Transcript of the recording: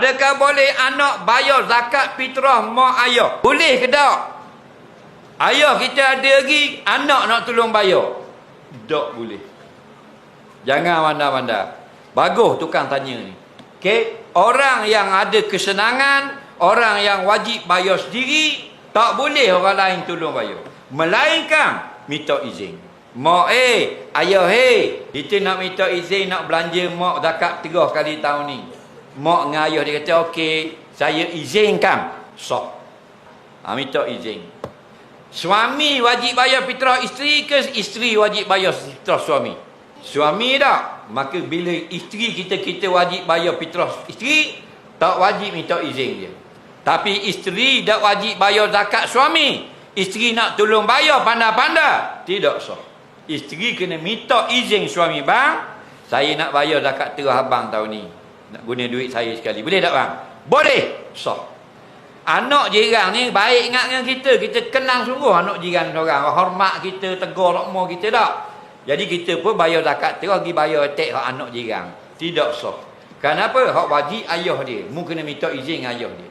Adakah boleh anak bayar zakat fitrah mak ayah? Boleh ke tak? Ayah kita ada lagi, anak nak tolong bayar. Tak boleh. Jangan manda-manda. Bagus tukang tanya ni. Okey, orang yang ada kesenangan, orang yang wajib bayar sendiri, tak boleh orang lain tolong bayar. Melainkan minta izin. Mak ayah kita nak minta izin nak belanja mak zakat 3 kali tahun ni. Mak dengan ayah dia kata okey, saya izinkan. Sah. Minta izin. Suami wajib bayar fitrah isteri ke isteri wajib bayar fitrah suami? Suami tak? Maka bila isteri kita wajib bayar fitrah isteri, tak wajib minta izin dia. Tapi isteri tak wajib bayar zakat suami. Isteri nak tolong bayar pandai-pandai, tidak sah. Isteri kena minta izin suami, bang, saya nak bayar zakat terah abang tahun ni. Nak guna duit saya sekali. Boleh tak bang? Boleh. Sah. Anak jiran ni baik ingat dengan kita. Kita kenang sungguh anak jiran orang. Hormat kita, tegur lokma kita tak. Jadi kita pun bayar zakat terah, pergi bayar attack hak anak jiran. Tidak sah. Kenapa? Hak wajib ayah dia. Mu kena minta izin ayah dia.